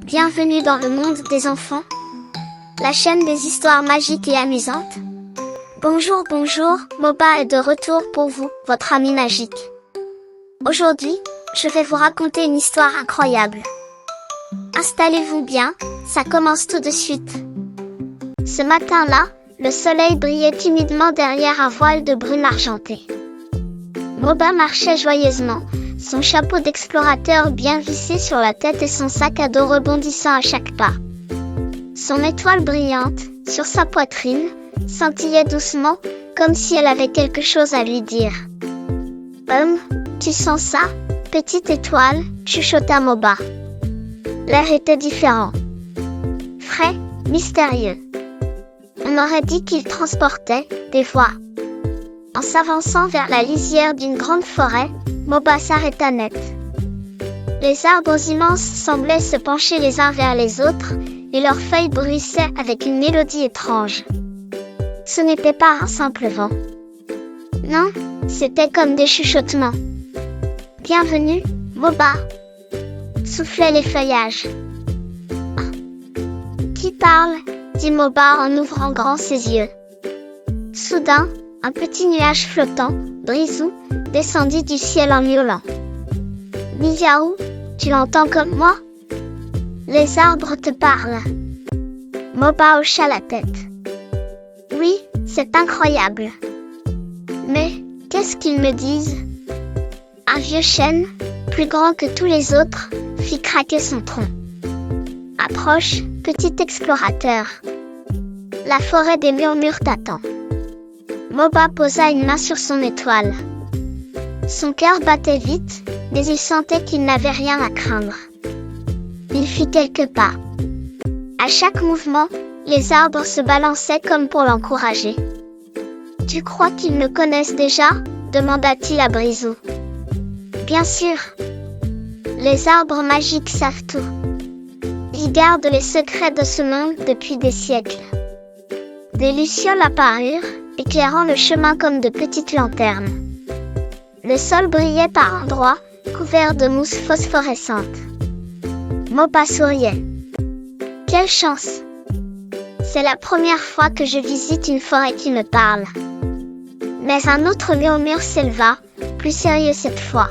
Bienvenue dans le monde des enfants, la chaîne des histoires magiques et amusantes. Bonjour, Moba est de retour pour vous, votre ami magique. Aujourd'hui, je vais vous raconter une histoire incroyable. Installez-vous bien, ça commence tout de suite. Ce matin-là, le soleil brillait timidement derrière un voile de brume argentée. Moba marchait joyeusement, son chapeau d'explorateur bien vissé sur la tête et son sac à dos rebondissant à chaque pas. Son étoile brillante, sur sa poitrine, scintillait doucement, comme si elle avait quelque chose à lui dire. Tu sens ça, petite étoile, chuchota Moba. L'air était différent. Frais, mystérieux. On aurait dit qu'il transportait des voix. En s'avançant vers la lisière d'une grande forêt, Moba s'arrêta net. Les arbres immenses semblaient se pencher les uns vers les autres, et leurs feuilles bruissaient avec une mélodie étrange. Ce n'était pas un simple vent. Non, c'était comme des chuchotements. Bienvenue, Moba, soufflaient les feuillages. Qui parle? Dit Moba en ouvrant grand ses yeux. Soudain, un petit nuage flottant, Brisou, descendit du ciel en miaulant. Miaou, tu l'entends comme moi? Les arbres te parlent. Moba hocha la tête. Oui, c'est incroyable. Mais, qu'est-ce qu'ils me disent? Un vieux chêne, plus grand que tous les autres, fit craquer son tronc. Approche, petit explorateur. La forêt des murmures t'attend. Moba posa une main sur son étoile. Son cœur battait vite, mais il sentait qu'il n'avait rien à craindre. Il fit quelques pas. À chaque mouvement, les arbres se balançaient comme pour l'encourager. « Tu crois qu'ils me connaissent déjà ?» demanda-t-il à Brisou. « Bien sûr. Les arbres magiques savent tout. Ils gardent les secrets de ce monde depuis des siècles. » Des lucioles apparurent, éclairant le chemin comme de petites lanternes. Le sol brillait par endroits, couvert de mousse phosphorescente. Moba souriait. Quelle chance! C'est la première fois que je visite une forêt qui me parle. Mais un autre murmure s'éleva, plus sérieux cette fois.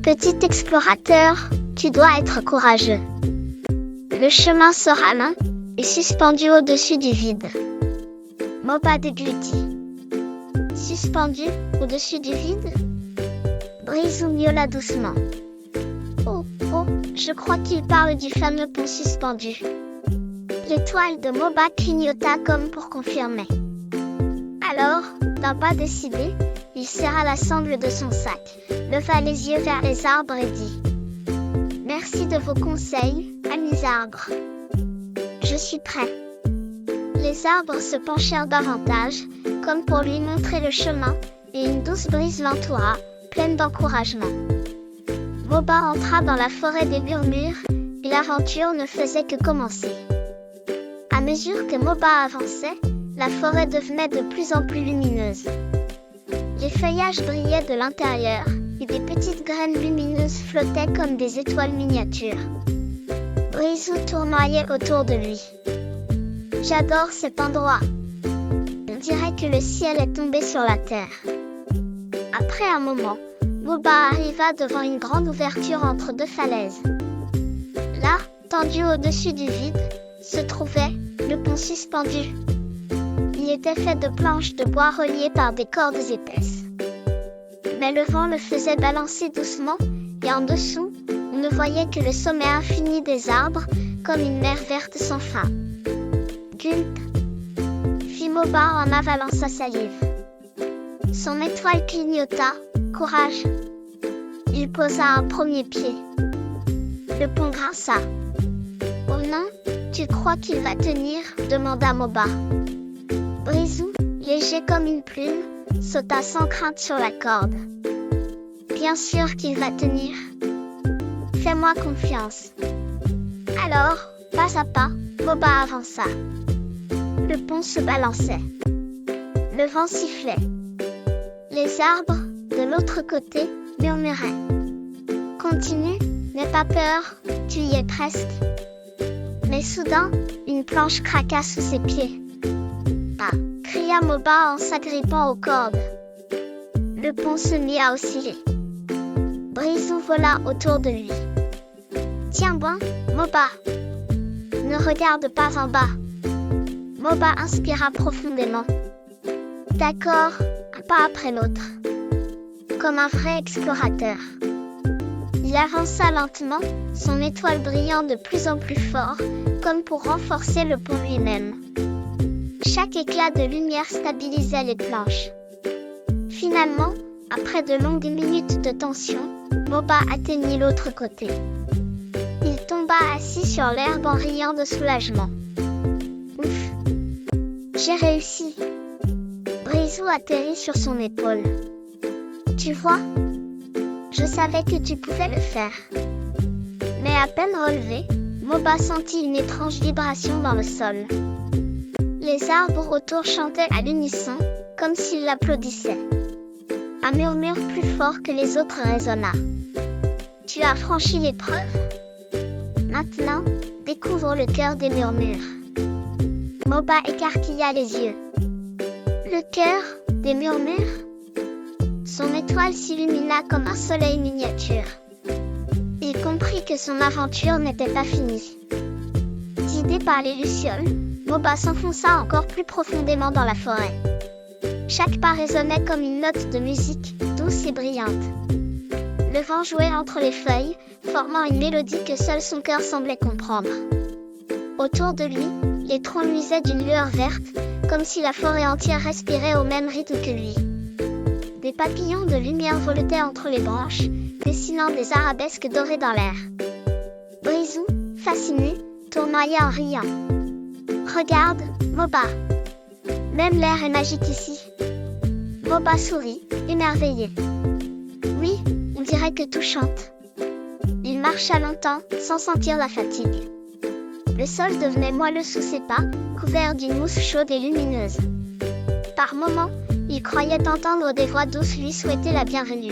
Petit explorateur, tu dois être courageux. Le chemin sera lent et suspendu au-dessus du vide. Moba déglutit. Suspendu au-dessus du vide? Brisou miaula doucement. Oh, je crois qu'il parle du fameux pont suspendu. L'étoile de Moba clignota comme pour confirmer. Alors, d'un pas décidé, il serra la sangle de son sac, leva les yeux vers les arbres et dit « Merci de vos conseils, amis arbres. Je suis prêt. » Les arbres se penchèrent davantage, comme pour lui montrer le chemin, et une douce brise l'entoura, pleine d'encouragement. Moba entra dans la forêt des murmures, et l'aventure ne faisait que commencer. À mesure que Moba avançait, la forêt devenait de plus en plus lumineuse. Les feuillages brillaient de l'intérieur, et des petites graines lumineuses flottaient comme des étoiles miniatures. Brisou tournoyait autour de lui. J'adore cet endroit. On dirait que le ciel est tombé sur la terre. Après un moment, Moba arriva devant une grande ouverture entre deux falaises. Là, tendu au-dessus du vide, se trouvait le pont suspendu. Il était fait de planches de bois reliées par des cordes épaisses. Mais le vent le faisait balancer doucement, et en dessous, on ne voyait que le sommet infini des arbres, comme une mer verte sans fin. Gulp, fit Moba en avalant sa salive. Son étoile clignota. Courage. Il posa un premier pied. Le pont grinça. Oh non, tu crois qu'il va tenir? Demanda Moba. Brisou, léger comme une plume, sauta sans crainte sur la corde. Bien sûr qu'il va tenir. Fais-moi confiance. Alors, pas à pas, Moba avança. Le pont se balançait. Le vent sifflait. Les arbres, de l'autre côté, murmuraient. Continue, n'aie pas peur, tu y es presque. Mais soudain, une planche craqua sous ses pieds. Ah! Cria Moba en s'agrippant aux cordes. Le pont se mit à osciller. Brisou vola autour de lui. Tiens bon, Moba! Ne regarde pas en bas. Moba inspira profondément. D'accord, un pas après l'autre. Comme un vrai explorateur. Il avança lentement, son étoile brillant de plus en plus fort, comme pour renforcer le pont lui-même. Chaque éclat de lumière stabilisait les planches. Finalement, après de longues minutes de tension, Moba atteignit l'autre côté. Il tomba assis sur l'herbe en riant de soulagement. Ouf! J'ai réussi! Brisou atterrit sur son épaule. Tu vois? Je savais que tu pouvais le faire. Mais à peine relevé, Moba sentit une étrange vibration dans le sol. Les arbres autour chantaient à l'unisson, comme s'ils l'applaudissaient. Un murmure plus fort que les autres résonna. Tu as franchi l'épreuve. Maintenant, découvre le cœur des murmures. Moba écarquilla les yeux. Le cœur des murmures? Son étoile s'illumina comme un soleil miniature. Il comprit que son aventure n'était pas finie. Guidé par les lucioles, Moba s'enfonça encore plus profondément dans la forêt. Chaque pas résonnait comme une note de musique, douce et brillante. Le vent jouait entre les feuilles, formant une mélodie que seul son cœur semblait comprendre. Autour de lui, les troncs luisaient d'une lueur verte, comme si la forêt entière respirait au même rythme que lui. Des papillons de lumière voletaient entre les branches, dessinant des arabesques dorées dans l'air. Brisou, fasciné, tournoyait en riant. Regarde, Moba. Même l'air est magique ici. Moba sourit, émerveillé. Oui, on dirait que tout chante. Il marcha longtemps, sans sentir la fatigue. Le sol devenait moelleux sous ses pas, couvert d'une mousse chaude et lumineuse. Par moments, il croyait entendre des voix douces lui souhaiter la bienvenue.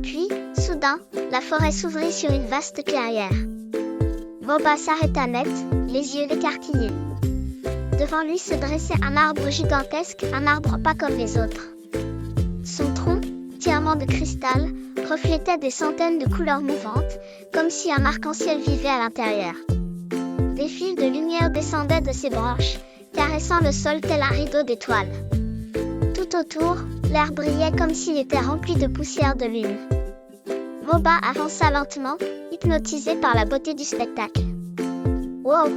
Puis, soudain, la forêt s'ouvrit sur une vaste clairière. Moba s'arrêta net, les yeux écarquillés. Devant lui se dressait un arbre gigantesque, un arbre pas comme les autres. Son tronc, entièrement de cristal, reflétait des centaines de couleurs mouvantes, comme si un arc-en-ciel vivait à l'intérieur. Des fils de lumière descendaient de ses branches, caressant le sol tel un rideau d'étoiles. Tout autour, l'air brillait comme s'il était rempli de poussière de lune. Moba avança lentement, hypnotisé par la beauté du spectacle. « Wow !»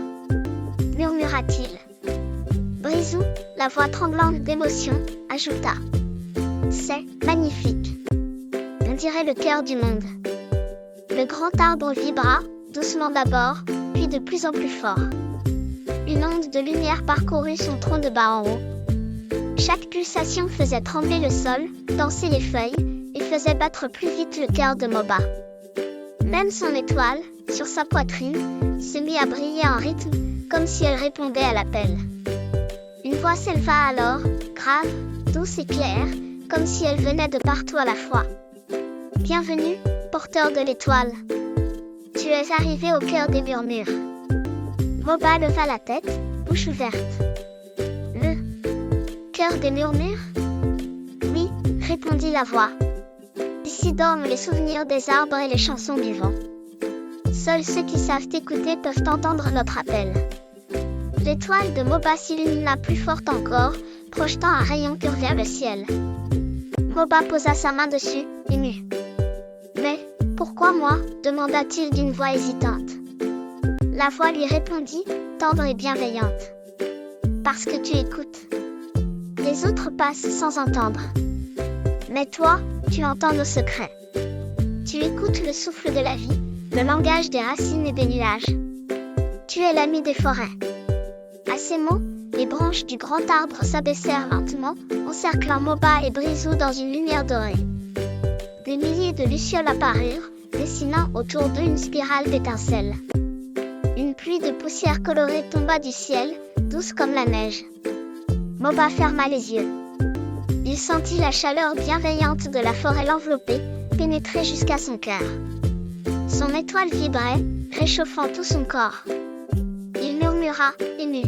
murmura-t-il. Brisou, la voix tremblante d'émotion, ajouta. « C'est magnifique. On dirait le cœur du monde. » Le grand arbre vibra, doucement d'abord, puis de plus en plus fort. Une onde de lumière parcourut son tronc de bas en haut. Chaque pulsation faisait trembler le sol, danser les feuilles, et faisait battre plus vite le cœur de Moba. Même son étoile, sur sa poitrine, se mit à briller en rythme, comme si elle répondait à l'appel. Une voix s'éleva alors, grave, douce et claire, comme si elle venait de partout à la fois. « Bienvenue, porteur de l'étoile. Tu es arrivé au cœur des murmures. » Moba leva la tête, bouche ouverte. « Le cœur des murmures ?» ?»« Oui, » répondit la voix. « Ici dorment les souvenirs des arbres et les chansons du vent. Seuls ceux qui savent écouter peuvent entendre notre appel. » L'étoile de Moba s'illumina plus forte encore, projetant un rayon pur vers le ciel. Moba posa sa main dessus, ému. « Mais, pourquoi moi ?» demanda-t-il d'une voix hésitante. La voix lui répondit, tendre et bienveillante. « Parce que tu écoutes. Les autres passent sans entendre. Mais toi, tu entends nos secrets. Tu écoutes le souffle de la vie, le langage des racines et des nuages. Tu es l'ami des forêts. » À ces mots, les branches du grand arbre s'abaissèrent lentement, encerclant Moba et Brisou dans une lumière dorée. Des milliers de lucioles apparurent, dessinant autour d'eux une spirale d'étincelles. Une pluie de poussière colorée tomba du ciel, douce comme la neige. Moba ferma les yeux. Il sentit la chaleur bienveillante de la forêt l'envelopper, pénétrer jusqu'à son cœur. Son étoile vibrait, réchauffant tout son corps. murmura, ému.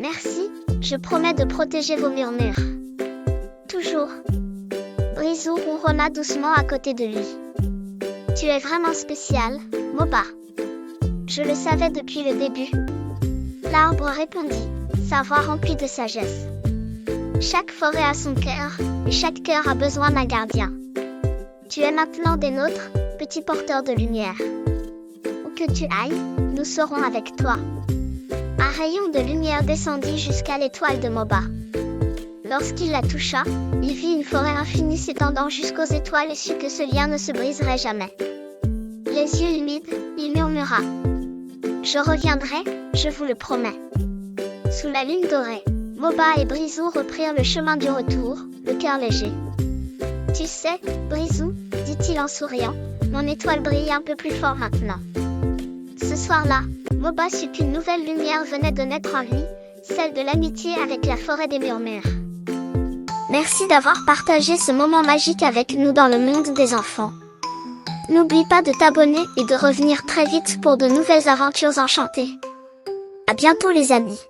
Merci, je promets de protéger vos murmures. Toujours. Brisou ronronna doucement à côté de lui. Tu es vraiment spécial, Moba. Je le savais depuis le début. L'arbre répondit, sa voix remplie de sagesse. Chaque forêt a son cœur, et chaque cœur a besoin d'un gardien. Tu es maintenant des nôtres, petit porteur de lumière. Où que tu ailles, nous serons avec toi. Un rayon de lumière descendit jusqu'à l'étoile de Moba. Lorsqu'il la toucha, il vit une forêt infinie s'étendant jusqu'aux étoiles et sut que ce lien ne se briserait jamais. Les yeux humides, il murmura. Je reviendrai, je vous le promets. Sous la lune dorée, Moba et Brisou reprirent le chemin du retour, le cœur léger. Tu sais, Brisou, dit-il en souriant, mon étoile brille un peu plus fort maintenant. Ce soir-là, Moba sut qu'une nouvelle lumière venait de naître en lui, celle de l'amitié avec la forêt des murmures. Merci d'avoir partagé ce moment magique avec nous dans le monde des enfants. N'oublie pas de t'abonner et de revenir très vite pour de nouvelles aventures enchantées. À bientôt les amis.